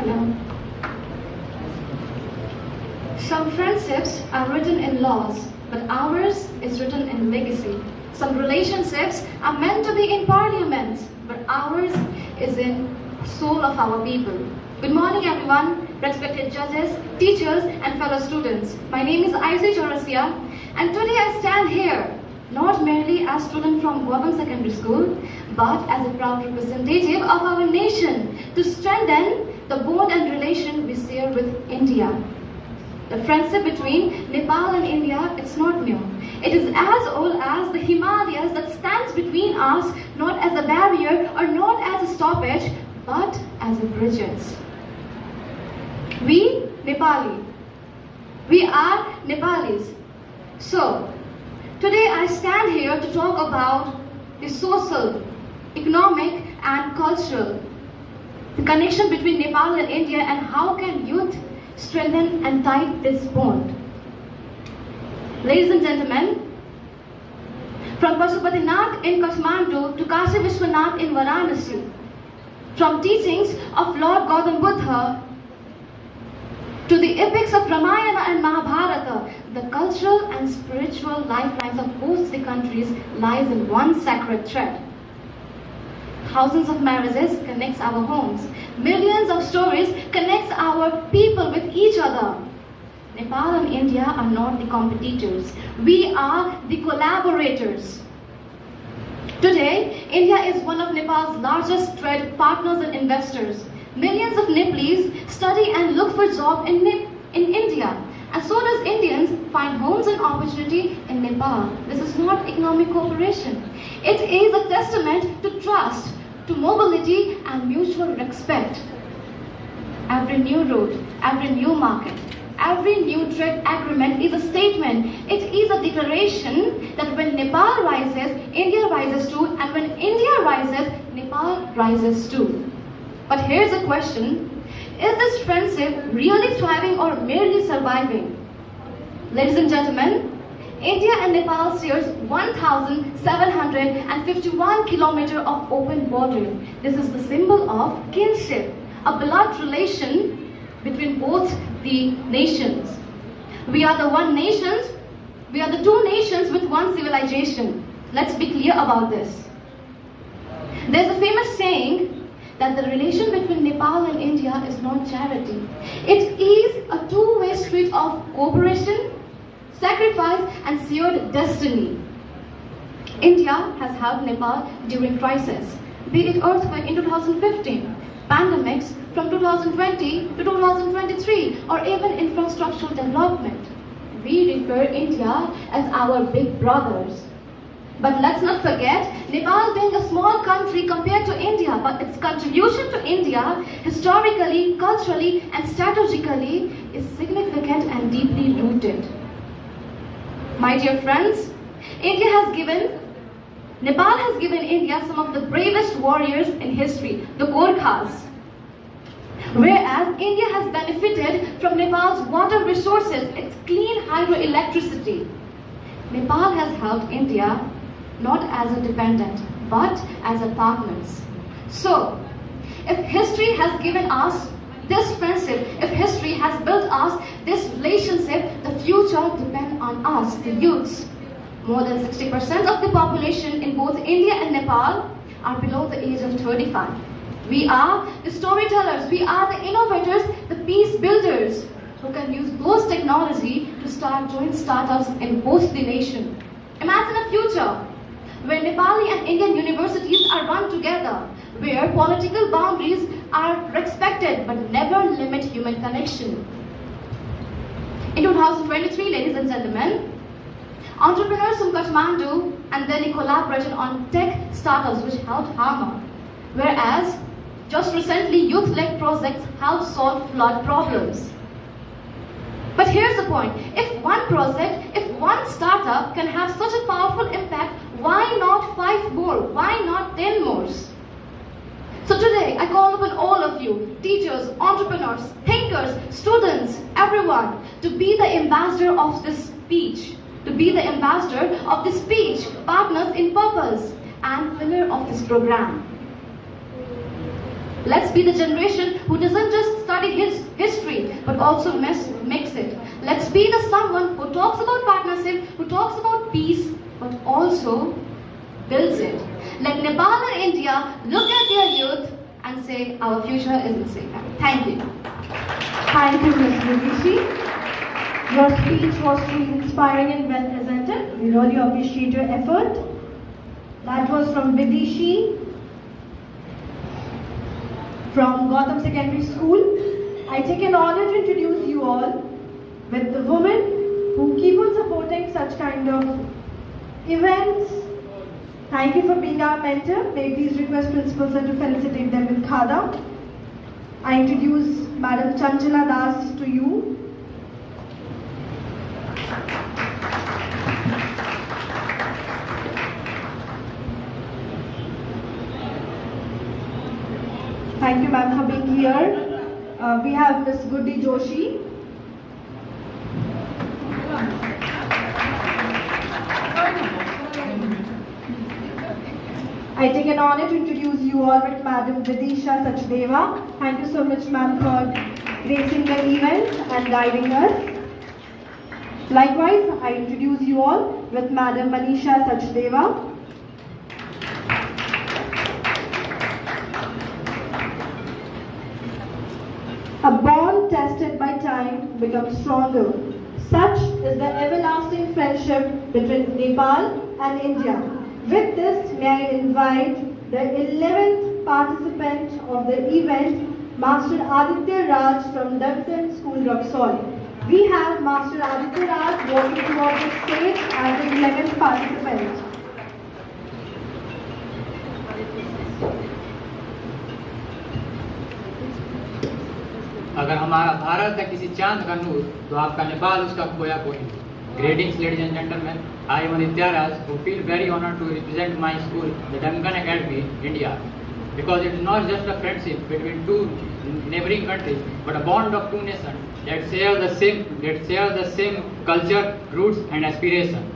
Hello. Some friendships are written in laws, but ours is written in legacy. Some relationships are meant to be in parliaments, but ours is in soul of our people. Good morning, everyone, respected judges, teachers, and fellow students. My name is Isaac Chaurasia, and today I stand here not merely as a student from Birgunj Secondary School, but as a proud representative of our nation to strengthen the bond and relation we share with India. The friendship between Nepal and India, it's not new. It is as old as the Himalayas that stands between us, not as a barrier or not as a stoppage, but as a bridges. We are Nepalis. So, today I stand here to talk about the social, economic and cultural, the connection between Nepal and India, and how can youth strengthen and tighten this bond. Ladies and gentlemen, from Pashupatinath in Kathmandu to Kashi Vishwanath in Varanasi, from teachings of Lord Gautam Buddha to the epics of Ramayana and Mahabharata, the cultural and spiritual lifelines of both the countries lies in one sacred thread. Thousands of marriages connects our homes. Millions of stories connects our people with each other. Nepal and India are not the competitors. We are the collaborators. Today, India is one of Nepal's largest trade partners and investors. Millions of Nepalese study and look for jobs in India. And so does Indians find homes and opportunity in Nepal. This is not economic cooperation. It is a testament to trust, to mobility and mutual respect. Every new road, every new market, every new trade agreement is a statement. It is a declaration that when Nepal rises, India rises too, and when India rises, Nepal rises too. But here's a question. Is this friendship really thriving or merely surviving? Ladies and gentlemen, India and Nepal shares 1,751 kilometers of open border. This is the symbol of kinship, a blood relation between both the nations. We are the one nations, we are the two nations with one civilization. Let's be clear about this. There's a famous saying that the relation between Nepal and India is not charity. It is a two-way street of cooperation, sacrifice and shared destiny. India has helped Nepal during crisis, be it earthquake in 2015, pandemics from 2020 to 2023, or even infrastructural development. We refer India as our big brothers. But let's not forget, Nepal being a small country compared to India, but its contribution to India, historically, culturally, and strategically, is significant and deeply rooted. My dear friends, Nepal has given India some of the bravest warriors in history, the Gorkhas. Whereas India has benefited from Nepal's water resources, its clean hydroelectricity. Nepal has helped India not as a dependent, but as a partners. So, if history has given us this friendship, if history has built us this relationship, the future depends on us, the youths. More than 60% of the population in both India and Nepal are below the age of 35. We are the storytellers, we are the innovators, the peace builders who can use those technology to start joint startups in both the nation. Imagine a future where Nepali and Indian universities are run together, where political boundaries are respected but never limit human connection. In 2023, ladies and gentlemen, entrepreneurs from Kathmandu and Delhi collaborated on tech startups which helped farmers, whereas just recently youth-led projects helped solve flood problems. But here's the point, if one project, if one startup can have such a powerful impact, why not 5 more? Why not 10 more? So today, I call upon all of you, teachers, entrepreneurs, thinkers, students, everyone, to be the ambassador of this speech, partners in purpose, and pillar of this program. Let's be the generation who doesn't just study his history, but also mix it. Let's be the someone who talks about partnership, who talks about peace, but also builds it. Let Nepal and India look at their youth and say, our future is in safe hands. Thank you. Thank you, Ms. Vidishi. Your speech was truly inspiring and well presented. We really appreciate your effort. That was from Vidishi from Gotham Secondary School. I take an honor to introduce you all with the women who keep on supporting such kind of events. Thank you for being our mentor. May I please request Principal Sir to felicitate them with Khada. I introduce Madam Chanchana Das to you. Thank you, ma'am, for being here. We have Ms. Goody Joshi. I take an honor to introduce you all with Madam Vidisha Sachdeva. Thank you so much, ma'am, for gracing the event and guiding us. Likewise, I introduce you all with Madam Manisha Sachdeva. A bond tested by time becomes stronger. Such is the everlasting friendship between Nepal and India. With this, may I invite the 11th participant of the event, Master Aditya Raj from Devton School, Raxaul. We have Master Aditya Raj walking towards the stage as the 11th participant. अगर हमारा भारत है किसी चांद का नूर तो आपका नेपाल उसका खोया कोई। Greetings, ladies and gentlemen. I am Aditya Raj, who feel very honored to represent my school, the Duncan Academy, India, because it is not just a friendship between two neighboring countries, but a bond of two nations that share the same culture, roots, and aspiration.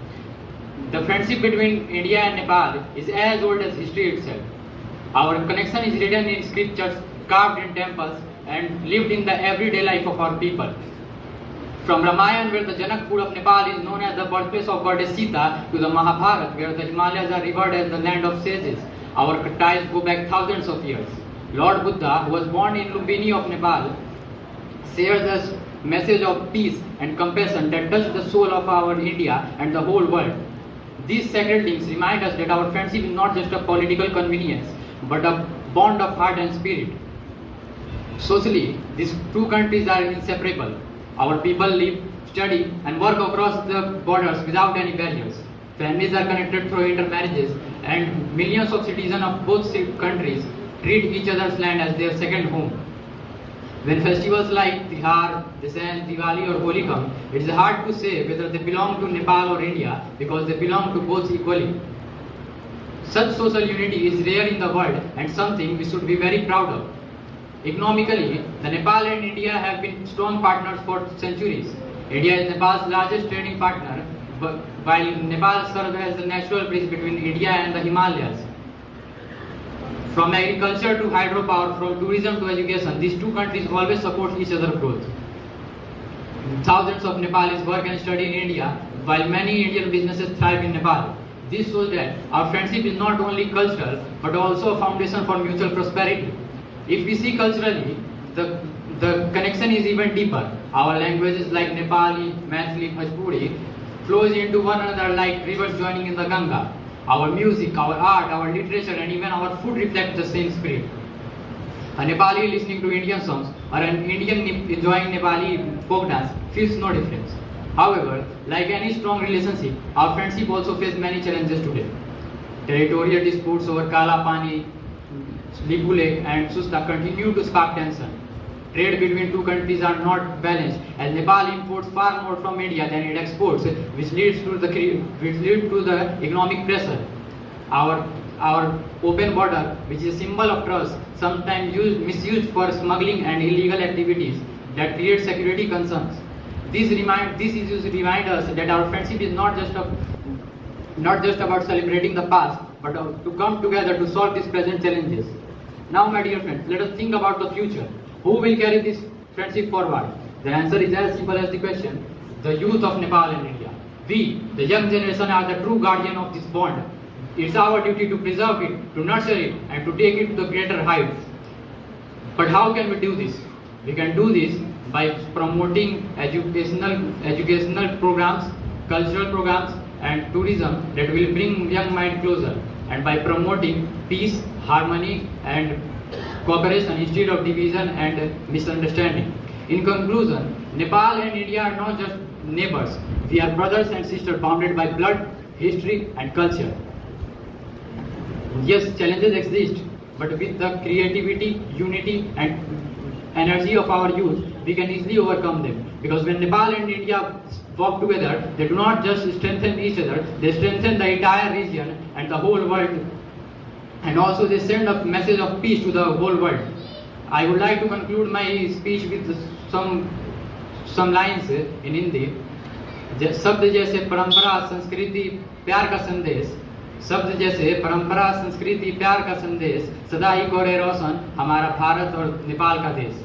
The friendship between India and Nepal is as old as history itself. Our connection is written in scriptures, carved in temples, and lived in the everyday life of our people. From Ramayana, where the Janakpur of Nepal is known as the birthplace of goddess Sita, to the Mahabharata, where the Himalayas are revered as the land of sages, our ties go back thousands of years. Lord Buddha, who was born in Lumbini of Nepal, shares us message of peace and compassion that touched the soul of our India and the whole world. These sacred links remind us that our friendship is not just a political convenience, but a bond of heart and spirit. Socially, these two countries are inseparable. Our people live, study, and work across the borders without any barriers. Families are connected through intermarriages, and millions of citizens of both countries treat each other's land as their second home. When festivals like Tihar, Dashain, Diwali, or Holi come, it is hard to say whether they belong to Nepal or India because they belong to both equally. Such social unity is rare in the world and something we should be very proud of. Economically, the Nepal and India have been strong partners for centuries. India is Nepal's largest trading partner, while Nepal serves as the natural bridge between India and the Himalayas. From agriculture to hydropower, from tourism to education, these two countries always support each other's growth. Thousands of Nepalis work and study in India, while many Indian businesses thrive in Nepal. This shows that our friendship is not only cultural, but also a foundation for mutual prosperity. If we see culturally, the connection is even deeper. Our languages like Nepali, Maithili, Bhojpuri flows into one another like rivers joining in the Ganga. Our music, our art, our literature, and even our food reflect the same spirit. A Nepali listening to Indian songs or an Indian enjoying Nepali folk dance feels no difference. However, like any strong relationship, our friendship also faces many challenges today. Territorial disputes over Kala Pani, Lipu Lake and Susta continue to spark tension. Trade between two countries are not balanced, as Nepal imports far more from India than it exports, which leads to the economic pressure. Our open border, which is a symbol of trust, sometimes misused for smuggling and illegal activities that create security concerns. These issues remind us that our friendship is not just about celebrating the past, but to come together to solve these present challenges. Now, my dear friends, let us think about the future. Who will carry this friendship forward? The answer is as simple as the question: the youth of Nepal and India. We, the young generation, are the true guardian of this bond. It's our duty to preserve it, to nurture it, and to take it to the greater heights. But how can we do this? We can do this by promoting educational programs, cultural programs, and tourism that will bring young mind closer, and by promoting peace, harmony, and cooperation instead of division and misunderstanding. In conclusion, Nepal and India are not just neighbors. We are brothers and sisters bounded by blood, history, and culture. Yes, challenges exist, but with the creativity, unity, and energy of our youth, we can easily overcome them. Because when Nepal and India work together, they do not just strengthen each other, they strengthen the entire region and the whole world. And also they send a message of peace to the whole world. I would like to conclude my speech with some lines in Hindi. शब्द जैसे परंपरा संस्कृति प्यार का संदेश, शब्द जैसे परंपरा संस्कृति प्यार का संदेश, सदा ही करे रोशन हमारा भारत और नेपाल का देश।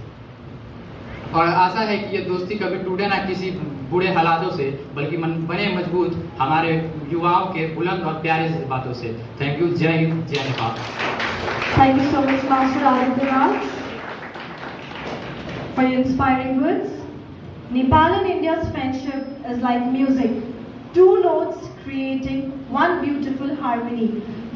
और आशा है कि ये दोस्ती कभी टूटे ना किसी बुरे हालातों से, बल्कि बने मजबूत हमारे युवाओं के बुलंद और प्यारे बातों से। Thank you. जय हिंद, जय Nepal. Thank you so much, Master Aditya, for your inspiring words. Nepal and India's friendship is like music, two notes creating one beautiful harmony.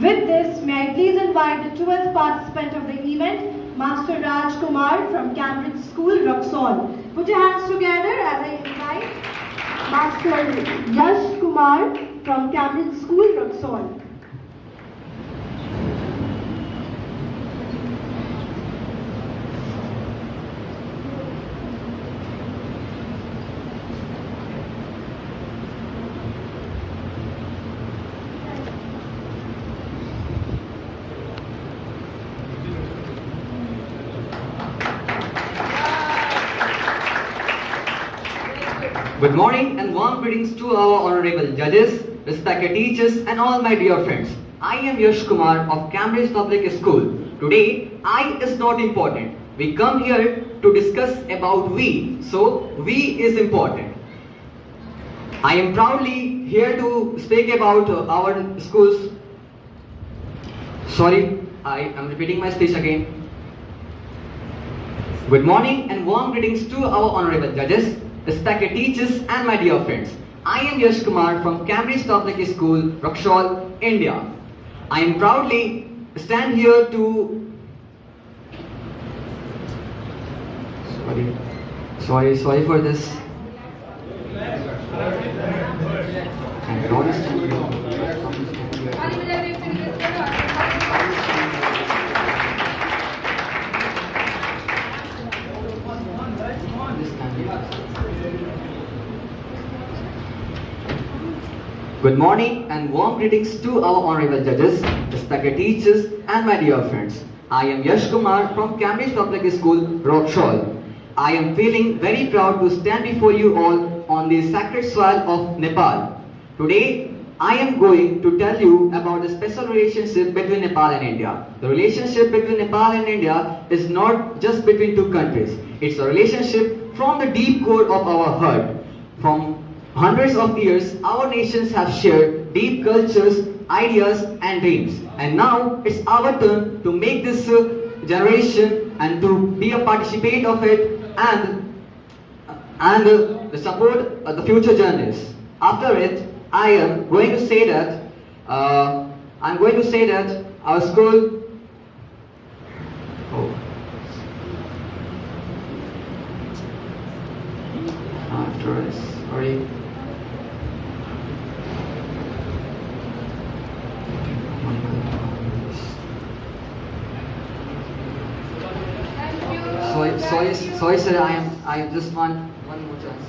With this, may I please invite the 12th participant of the event, Master Raj Kumar from Cambridge School, Roxol. Put your hands together as I invite Master Yash Kumar from Cambridge School, Roxol. Good morning and warm greetings to our honorable judges, respected teachers and all my dear friends. I am Yash Kumar of Cambridge Public School. Today, I is not important. We come here to discuss about we. So, we is important. I am proudly here to speak about our schools. Sorry, I am repeating my speech again. Good morning and warm greetings to our honorable judges, respected teachers and my dear friends. I am Yash Kumar from Cambridge Public School, Roxol, India. I am proudly stand here to... Sorry for this. Good morning and warm greetings to our honorable judges, respected teachers and my dear friends. I am Yash Kumar from Cambridge Public School, Roxol. I am feeling very proud to stand before you all on the sacred soil of Nepal. Today, I am going to tell you about the special relationship between Nepal and India. The relationship between Nepal and India is not just between two countries. It's a relationship from the deep core of our heart. From hundreds of years, our nations have shared deep cultures, ideas and dreams. And now, it's our turn to make this generation and to be a participant of it and the support the future journeys. After it, I am going to say that our school. Sorry. Sorry, sir. I just want one more chance.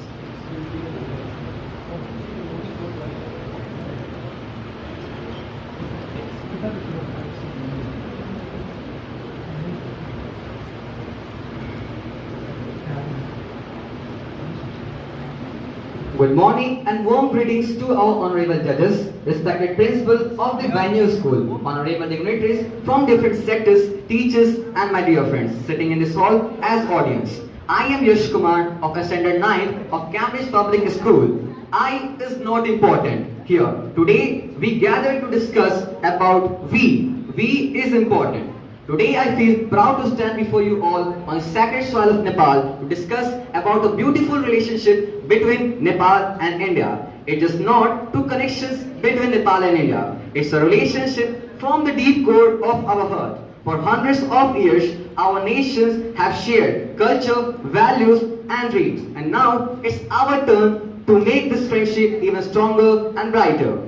Good morning and warm greetings to our honorable judges, respected principals of the venue school, honorable dignitaries from different sectors, teachers and my dear friends sitting in this hall as audience. I am Yash Kumar of Standard 9 of Cambridge Public School. I is not important here. Today we gather to discuss about we. We is important. Today I feel proud to stand before you all on sacred soil of Nepal to discuss about the beautiful relationship between Nepal and India. It is not two connections between Nepal and India. It's a relationship from the deep core of our heart. For hundreds of years, our nations have shared culture, values and dreams. And now it's our turn to make this friendship even stronger and brighter.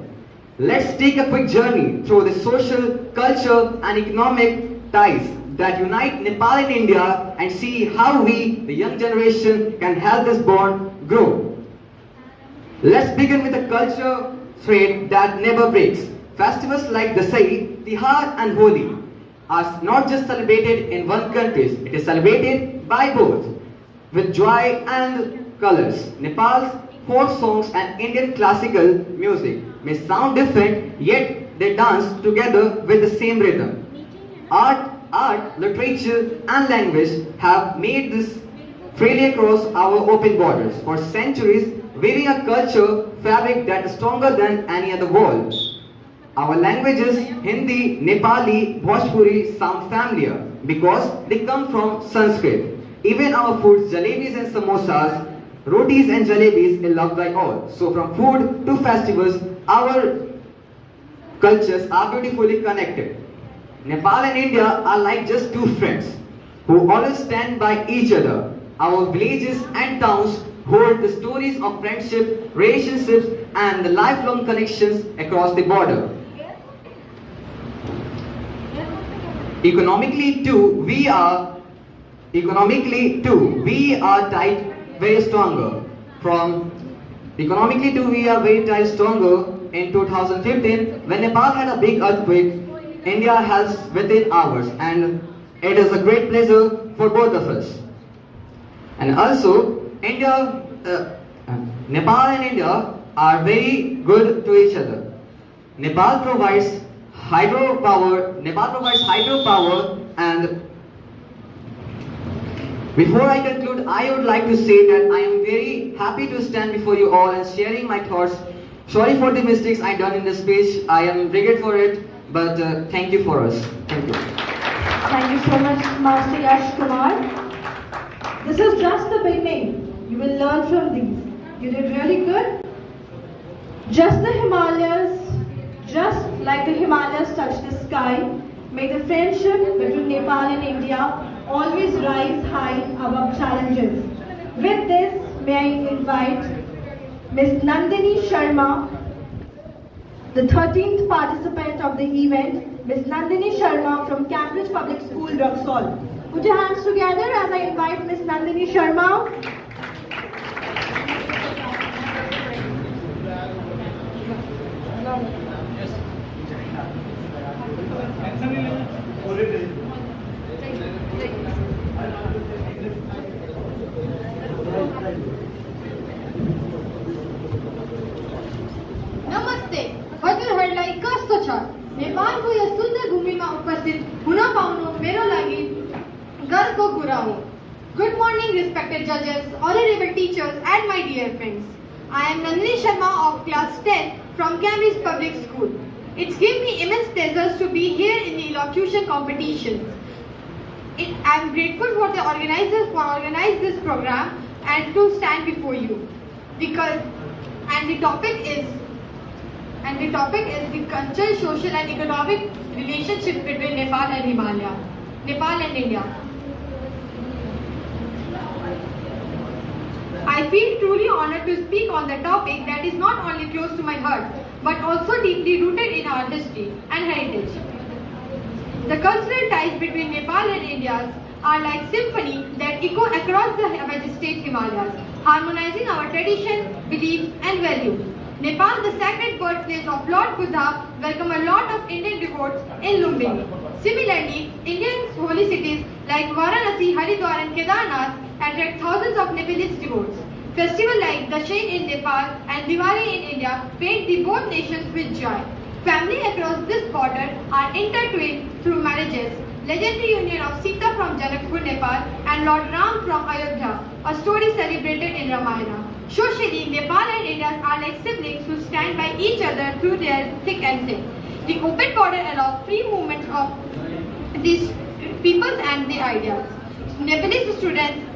Let's take a quick journey through the social, culture and economic ties that unite Nepal and India and see how we, the young generation, can help this bond grow. Let's begin with a culture thread that never breaks. Festivals like Dasai, Tihar and Holi are not just celebrated in one country, it is celebrated by both, with joy and colors. Nepal's folk songs and Indian classical music may sound different, yet they dance together with the same rhythm. Art, literature and language have made this freely across our open borders. For centuries, weaving a culture fabric that is stronger than any other world. Our languages, Hindi, Nepali, Bhojpuri sound familiar because they come from Sanskrit. Even our foods, jalebis and samosas, rotis and jalebis are loved by all. So from food to festivals, our cultures are beautifully connected. Nepal and India are like just two friends who always stand by each other. Our villages and towns hold the stories of friendship, relationships and the lifelong connections across the border. Economically too, we are tied very stronger. We are very tied stronger. In 2015, when Nepal had a big earthquake, India helps within hours, and it is a great pleasure for both of us. And also, Nepal and India are very good to each other. Nepal provides hydropower, and before I conclude, I would like to say that I am very happy to stand before you all and sharing my thoughts. Sorry for the mistakes I done in this speech. I am regret for it, but thank you for us. Thank you. Thank you so much, Master Yash Kumar. This is just the beginning. You will learn from these. You did really good. Just like the Himalayas touch the sky, may the friendship between Nepal and India always rise high above challenges. With this, may I invite Ms. Nandini Sharma, the 13th participant of the event, Ms. Nandini Sharma from Cambridge Public School, Roxhall. Put your hands together as I invite Ms. Nandini Sharma. नमस्ते हजुरहरूलाई कस्तो छ नेपालको yes सुन्दर भूमिमा उपस्थित हुन पाउनु मेरो लागि गर्वको कुरा हो Good morning respected judges, honorable teachers and my dear friends. I am Nandini Sharma of class 10 from Cambridge Public School. It's given me immense pleasure to be here in the elocution competition. I am grateful for the organizers for organizing this program and to stand before you. The topic is the cultural, social and economic relationship between Nepal and India. I feel truly honored to speak on the topic that is not only close to my heart, but also deeply rooted in our history and heritage. The cultural ties between Nepal and India are like symphony that echo across the majestic Himalayas, harmonizing our tradition, beliefs and values. Nepal, the sacred birthplace of Lord Buddha, welcomes a lot of Indian devotees in Lumbini. Similarly, Indian holy cities like Varanasi, Haridwar and Kedarnath attract thousands of Nepalese devotees. Festivals like Dashain in Nepal and Diwali in India paint the both nations with joy. Families across this border are intertwined through marriages. Legendary union of Sita from Janakpur, Nepal and Lord Ram from Ayodhya, a story celebrated in Ramayana. Socially, Nepal and India are like siblings who stand by each other through their thick and thin. The open border allows free movement of these peoples and their ideas. Nepalese students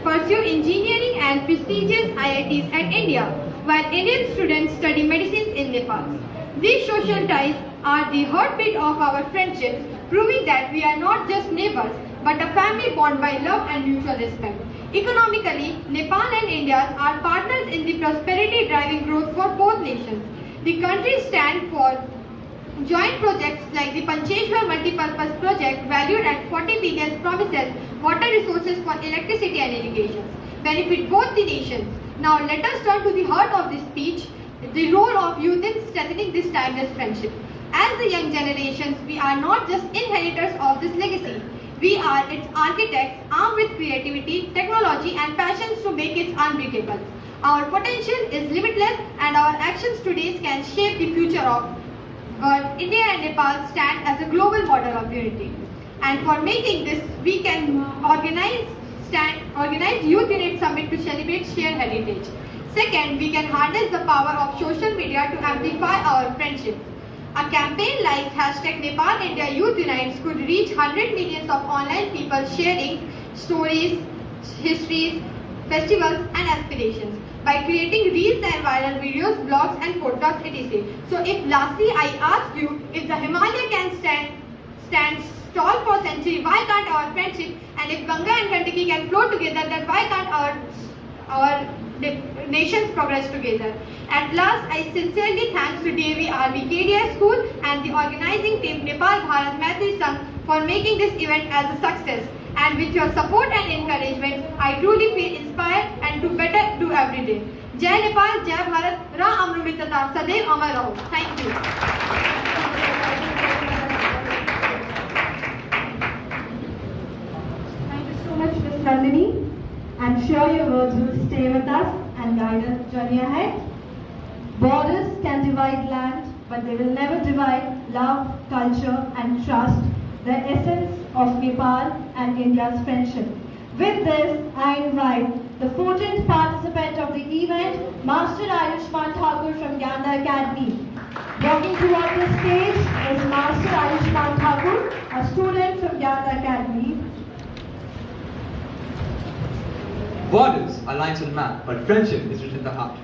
pursue engineering and prestigious IITs at India, while Indian students study medicine in Nepal. These social ties are the heartbeat of our friendships, proving that we are not just neighbors, but a family bond by love and mutual respect. Economically, Nepal and India are partners in the prosperity driving growth for both nations. The countries stand for joint projects like the Pancheshwar Multipurpose Project, valued at 40 billion, promises water resources for electricity and irrigation, benefit both the nations. Now let us turn to the heart of this speech, the role of youth in strengthening this timeless friendship. As the young generations, we are not just inheritors of this legacy. We are its architects, armed with creativity, technology and passions to make it unbreakable. Our potential is limitless and our actions today can shape the future of world. India and Nepal stand as a global model of unity. And for making this, we can organize Youth Unit Summit to celebrate shared heritage. Second, we can harness the power of social media to amplify our friendship. A campaign like #Nepal India Youth Unites could reach 100 millions of online people sharing stories, histories, festivals and aspirations by creating reels and viral videos, blogs and podcasts, etc. So if lastly I ask you, if the Himalaya can stand tall for a century, why can't our friendship? And if Ganga and Gandaki can flow together, then why can't our nations progress together? At last, I sincerely thank to DAV Army KEDIA School and the organizing team Nepal Bharat Maitri Sangh for making this event as a success. And with your support and encouragement, I truly feel inspired and to better do every day. Jai Nepal, Jai Bharat, Ra Amrumitata, Sadaiv Amar Raho. Thank you. Thank you so much, Ms. Nandini. I'm sure your words will stay with us and guide us journey ahead. Borders can divide land, but they will never divide love, culture and trust, the essence of Nepal and India's friendship. With this, I invite the 14th participant of the event, Master Ayushman Thakur from Ganda Academy. Walking toward the stage is Master Ayushman Thakur, a student from Ganda Academy. Borders are lines on the map, but friendship is written in the heart.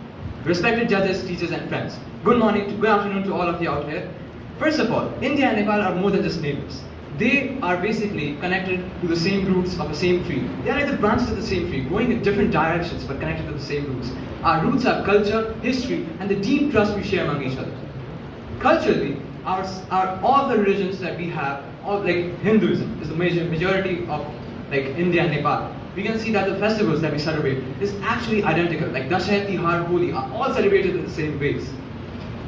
Respected judges, teachers and friends, good morning, good afternoon to all of you out here. First of all, India and Nepal are more than just neighbors. They are basically connected to the same roots of the same tree. They are like the branches of the same tree, going in different directions but connected to the same roots. Our roots are culture, history and the deep trust we share among each other. Culturally, all the religions that we have, like Hinduism is the majority of like India and Nepal. We can see that the festivals that we celebrate is actually identical, like Dashain, Tihar, Holi are all celebrated in the same ways.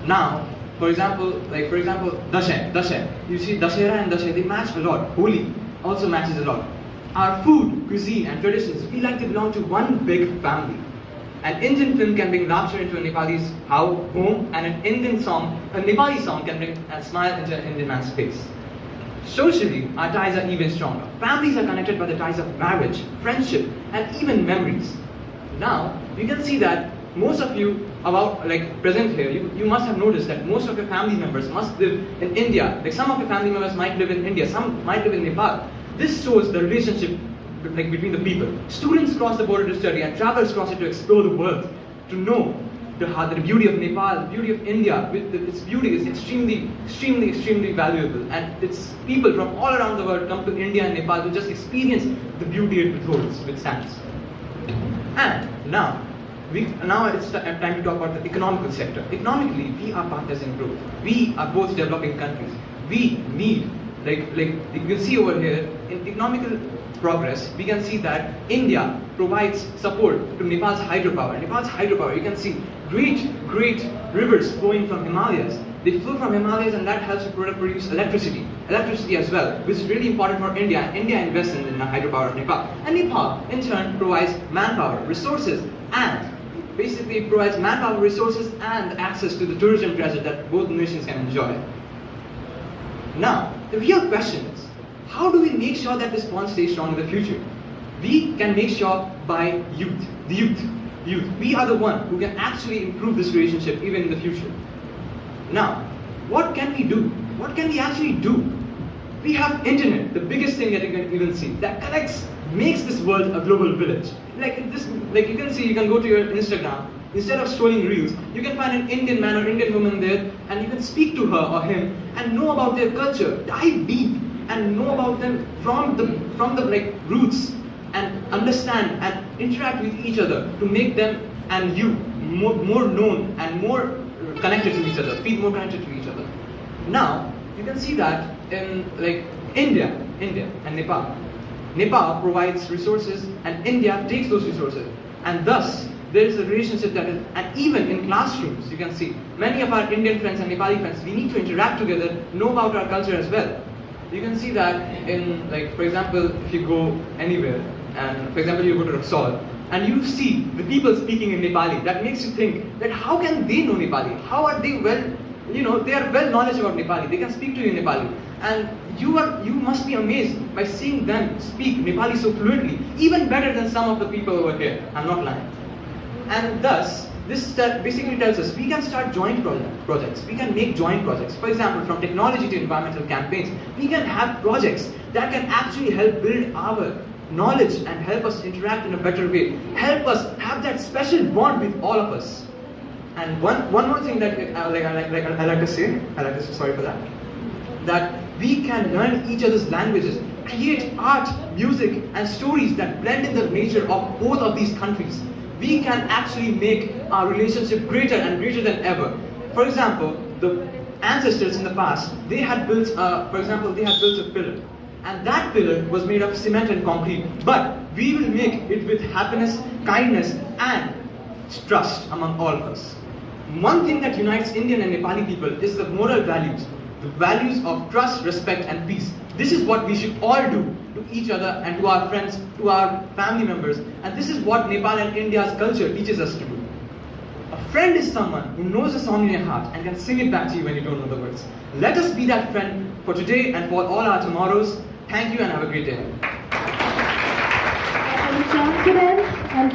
Now, for example, Dashain. You see Dashera and Dashain, they match a lot. Holi also matches a lot. Our food, cuisine and traditions feel like they belong to one big family. An Indian film can bring laughter into a Nepali's home, and a Nepali song can bring a smile into an Indian man's face. Socially, our ties are even stronger. Families are connected by the ties of marriage, friendship, and even memories. Now, you can see that most of you present here, you must have noticed that most of your family members must live in India. Like some of your family members might live in India, some might live in Nepal. This shows the relationship between the people. Students cross the border to study and travelers cross it to explore the world, to know the beauty of Nepal, the beauty of India. Its beauty is extremely valuable, and its people from all around the world come to India and Nepal to just experience the beauty it holds, which stands. And now it's time to talk about the economical sector. Economically, we are partners in growth. We are both developing countries. We need, like you can see over here, in economical progress, we can see that India provides support to Nepal's hydropower. Nepal's hydropower, you can see great rivers flowing from Himalayas. They flow from Himalayas and that helps to produce electricity as well, which is really important for India. India invests in the hydropower of Nepal. And Nepal, in turn, provides manpower, resources, and basically provides manpower resources and access to the tourism treasure that both nations can enjoy. Now, the real question is, how do we make sure that this bond stays strong in the future? We can make sure by the youth. We are the one who can actually improve this relationship even in the future. Now, what can we do? What can we actually do? We have internet, the biggest thing that you can even see, that makes this world a global village. Like you can see, you can go to your Instagram, instead of scrolling reels, you can find an Indian man or Indian woman there, and you can speak to her or him and know about their culture, dive deep, and know about them from the roots, and understand and interact with each other to make them and you more known and more connected to each other, feel more connected to each other. Now, you can see that in India and Nepal. Nepal provides resources and India takes those resources, and thus there is a relationship that is, and even in classrooms you can see many of our Indian friends and Nepali friends, we need to interact together, know about our culture as well. You can see that in, for example, if you go anywhere, and for example you go to Raxaul, and you see the people speaking in Nepali, that makes you think that how can they know Nepali? How are they they are well knowledgeable about Nepali, they can speak to you in Nepali. And you must be amazed by seeing them speak Nepali so fluently, even better than some of the people over here. I'm not lying. And thus, this basically tells us we can start joint projects. We can make joint projects. For example, from technology to environmental campaigns, we can have projects that can actually help build our knowledge and help us interact in a better way. Help us have that special bond with all of us. And one more thing that I like to say, sorry for that we can learn each other's languages, create art, music, and stories that blend in the nature of both of these countries. We can actually make our relationship greater and greater than ever. For example, the ancestors in the past, they had built a pillar, and that pillar was made of cement and concrete. But we will make it with happiness, kindness, and trust among all of us. One thing that unites Indian and Nepali people is the moral values. The values of trust, respect, and peace. This is what we should all do to each other and to our friends, to our family members. And this is what Nepal and India's culture teaches us to do. A friend is someone who knows a song in your heart and can sing it back to you when you don't know the words. Let us be that friend for today and for all our tomorrows. Thank you and have a great day. Confident and